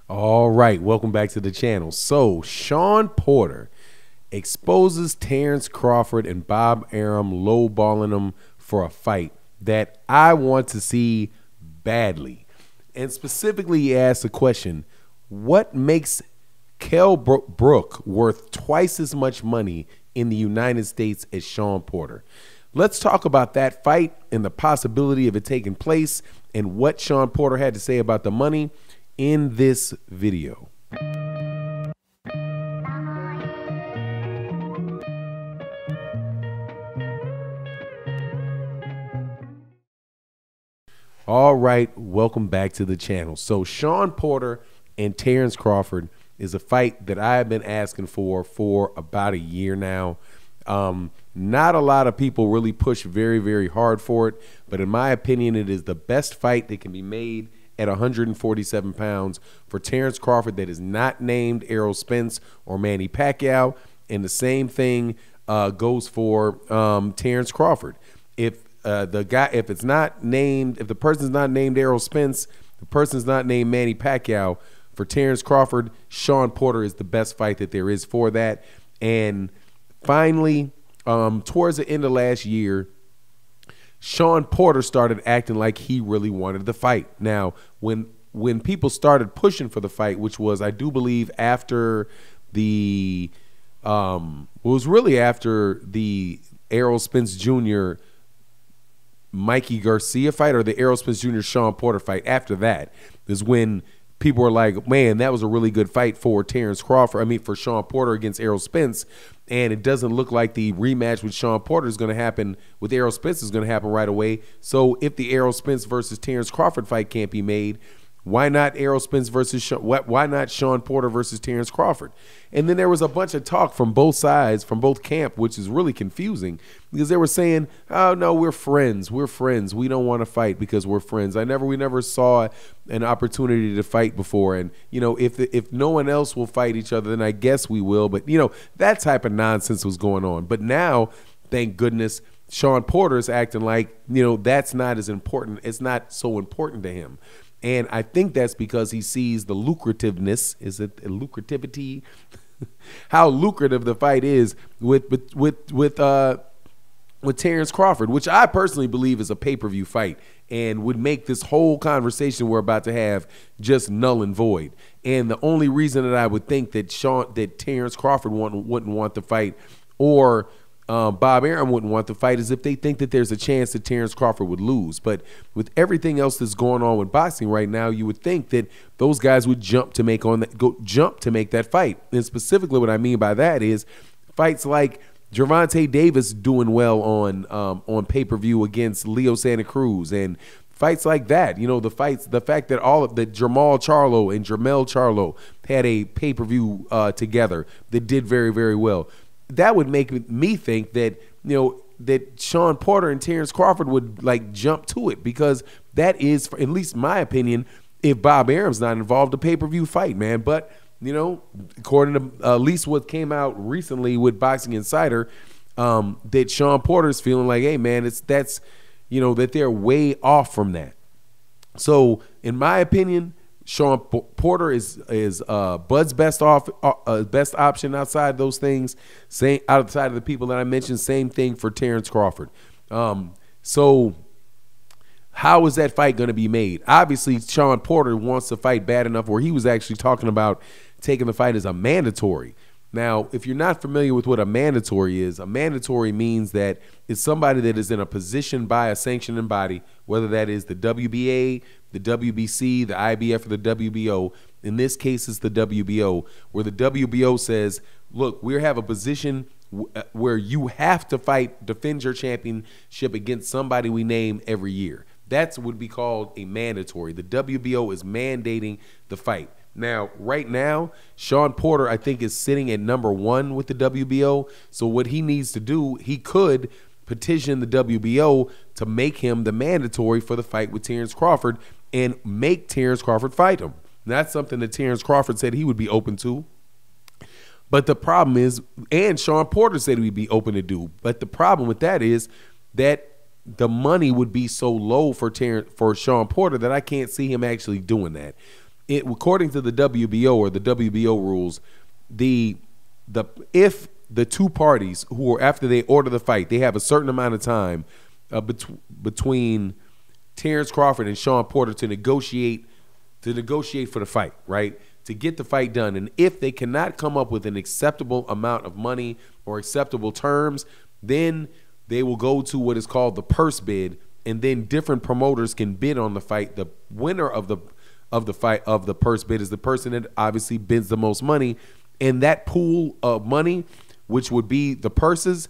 All right, welcome back to the channel. So, Shawn Porter exposes Terence Crawford and Bob Arum lowballing him for a fight that I want to see badly. And specifically, he asked the question, what makes Kell Brook worth twice as much money in the United States as Shawn Porter? Let's talk about that fight and the possibility of it taking place and what Shawn Porter had to say about the money in this video. All right, welcome back to the channel. So Shawn Porter and Terence Crawford is a fight that I've been asking for about a year now. Not a lot of people really push very hard for it, but in my opinion, it is the best fight that can be made at 147 pounds for Terence Crawford that is not named Errol Spence or Manny Pacquiao, and the same thing goes for Terence Crawford. If if it's not named, if the person's not named Errol Spence, the person's not named Manny Pacquiao, for Terence Crawford, Shawn Porter is the best fight that there is for that. And finally, towards the end of last year, Shawn Porter started acting like he really wanted the fight. Now, when people started pushing for the fight, which was, I do believe, after the was really after the Errol Spence Jr. Mikey Garcia fight, or the Errol Spence Jr. Shawn Porter fight. After that is when people were like, man, that was a really good fight for Terence Crawford. I mean, for Shawn Porter against Errol Spence. And it doesn't look like the rematch with Shawn Porter is going to happen, with Errol Spence is going to happen right away. So if the Errol Spence versus Terence Crawford fight can't be made, why not Errol Spence versus why not Shawn Porter versus Terence Crawford? And then there was a bunch of talk from both sides, from both camp, which is really confusing, because they were saying, "Oh no, we're friends. We're friends. We don't want to fight because we're friends." We never saw an opportunity to fight before, and you know, if no one else will fight each other, then I guess we will. But you know, that type of nonsense was going on. But now, thank goodness, Shawn Porter is acting like, you know, that's not as important. It's not so important to him. And I think that's because he sees the lucrativeness, is it lucrativity? How lucrative the fight is with Terence Crawford, which I personally believe is a pay-per-view fight and would make this whole conversation we're about to have just null and void. And the only reason that I would think that Terence Crawford wouldn't want the fight, or Bob Arum wouldn't want the fight, is if they think that there's a chance that Terence Crawford would lose. But with everything else that's going on with boxing right now, you would think that those guys would jump to make that fight. And specifically what I mean by that is fights like Gervonta Davis doing well on pay-per-view against Leo Santa Cruz, and fights like that. You know, the fact that Jamal Charlo and Jermell Charlo had a pay-per-view together that did very well. That would make me think that, you know, that Shawn Porter and Terence Crawford would like jump to it, because that is, for at least my opinion, if Bob Arum's not involved, a pay-per-view fight, man. But you know, according to at least what came out recently with Boxing Insider, that Shawn Porter's feeling like, hey man, that they're way off from that. So in my opinion, Shawn Porter is Bud's best option outside those things. Outside of the people that I mentioned, same thing for Terence Crawford. So how is that fight going to be made? Obviously, Shawn Porter wants to fight bad enough where he was actually talking about taking the fight as a mandatory. Now, if you're not familiar with what a mandatory is, a mandatory means that it's somebody that is in a position by a sanctioning body, whether that is the WBA, the WBC, the IBF, or the WBO. In this case, it's the WBO, where the WBO says, look, we have a position where you have to defend your championship against somebody we name every year. That's what would be called a mandatory. The WBO is mandating the fight. Now, right now, Shawn Porter, I think, is sitting at #1 with the WBO. So what he needs to do, he could petition the WBO to make him the mandatory for the fight with Terence Crawford and make Terence Crawford fight him. That's something that Terence Crawford said he would be open to. But the problem is, and Shawn Porter said he'd be open to do, but the problem with that is that the money would be so low for Shawn Porter that I can't see him actually doing that. according to the WBO or the WBO rules, if the two parties who are after they order the fight, they have a certain amount of time between Terence Crawford and Shawn Porter to negotiate for the fight, right? To get the fight done. And if they cannot come up with an acceptable amount of money or acceptable terms, then they will go to what is called the purse bid, and then different promoters can bid on the fight. The winner of the purse bid is the person that obviously bids the most money, and that pool of money, which would be the purses,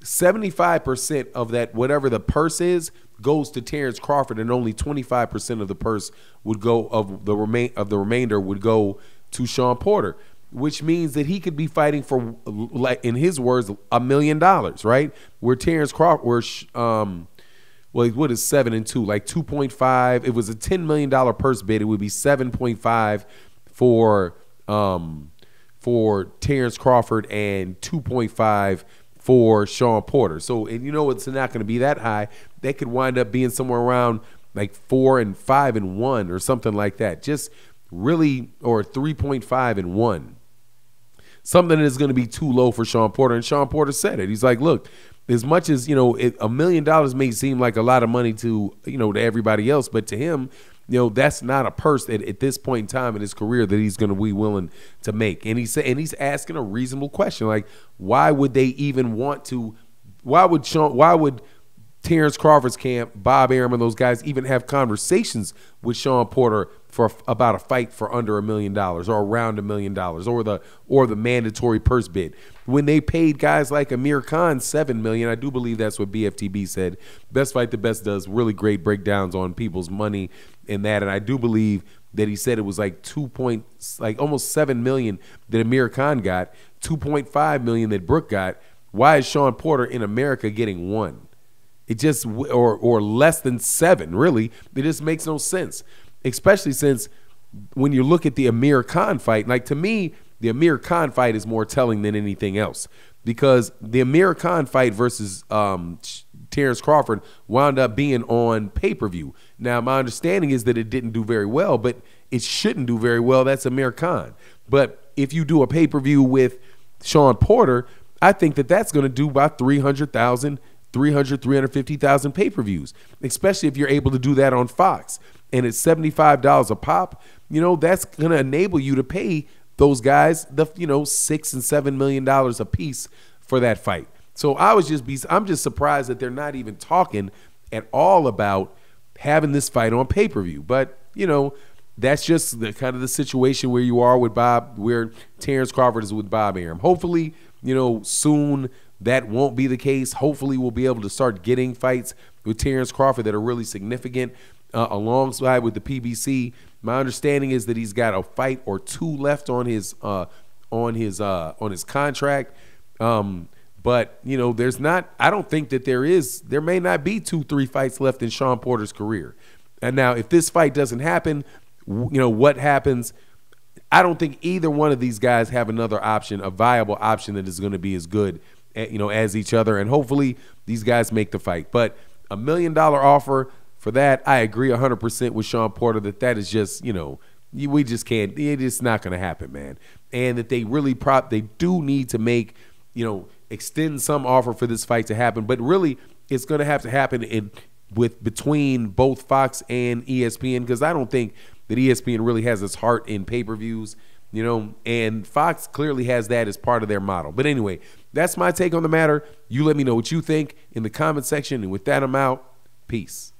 75% of that, whatever the purse is, goes to Terence Crawford, and only 25% of the purse would go the remainder would go to Shawn Porter, which means that he could be fighting for, like in his words, $1 million, right? Where Terence Crawford, what is 7-2, like 2.5. It was a $10 million purse bid. It would be 7.5 for Terence Crawford and 2.5 for Shawn Porter. So, and you know it's not going to be that high. They could wind up being somewhere around like 4-5-1 or something like that. Just really, or 3.5-1. Something that is going to be too low for Shawn Porter. And Shawn Porter said it. He's like, look, as much as, $1 million may seem like a lot of money to, to everybody else, but to him, that's not a purse at this point in time in his career that he's going to be willing to make. And he's asking a reasonable question, like, why would they even want to? Why would Terence Crawford's camp, Bob Arum, and those guys even have conversations with Shawn Porter about a fight for under $1 million or around $1 million or the mandatory purse bid, when they paid guys like Amir Khan $7 million? I do believe that's what BFTB said. Best Fight the Best does really great breakdowns on people's money and that, and I do believe that he said it was like almost $7 million that Amir Khan got, $2.5 million that Brook got. Why is Shawn Porter in America getting $1 million? It just or less than $7 million, really. It just makes no sense. Especially since when you look at the Amir Khan fight, like, to me, the Amir Khan fight is more telling than anything else, because the Amir Khan fight versus Terence Crawford wound up being on pay-per-view. Now, my understanding is that it didn't do very well, but it shouldn't do very well. That's Amir Khan. But if you do a pay-per-view with Shawn Porter, I think that that's going to do about 350,000 pay-per-views, especially if you're able to do that on Fox. And it's $75 a pop. That's going to enable you to pay those guys the $6 and $7 million a piece for that fight. So I'm just surprised that they're not even talking at all about having this fight on pay-per-view. But that's just the kind of the situation where you are with where Terence Crawford is with Bob Arum. Hopefully, soon that won't be the case. Hopefully we'll be able to start getting fights with Terence Crawford that are really significant alongside with the PBC. My understanding is that he's got a fight or two left on his contract. But there's not. I don't think that there may not be 2-3 fights left in Shawn Porter's career. And now, if this fight doesn't happen, what happens? I don't think either one of these guys have another option, a viable option that is going to be as good, as each other. And hopefully these guys make the fight. But $1 million offer for that, I agree 100% with Shawn Porter that is just, we just can't. It's not going to happen, man. And that they really they do need to make, extend some offer for this fight to happen. But really, it's going to have to happen between both Fox and ESPN, because I don't think that ESPN really has its heart in pay-per-views, and Fox clearly has that as part of their model. But anyway, that's my take on the matter. You let me know what you think in the comment section, and with that, I'm out. Peace.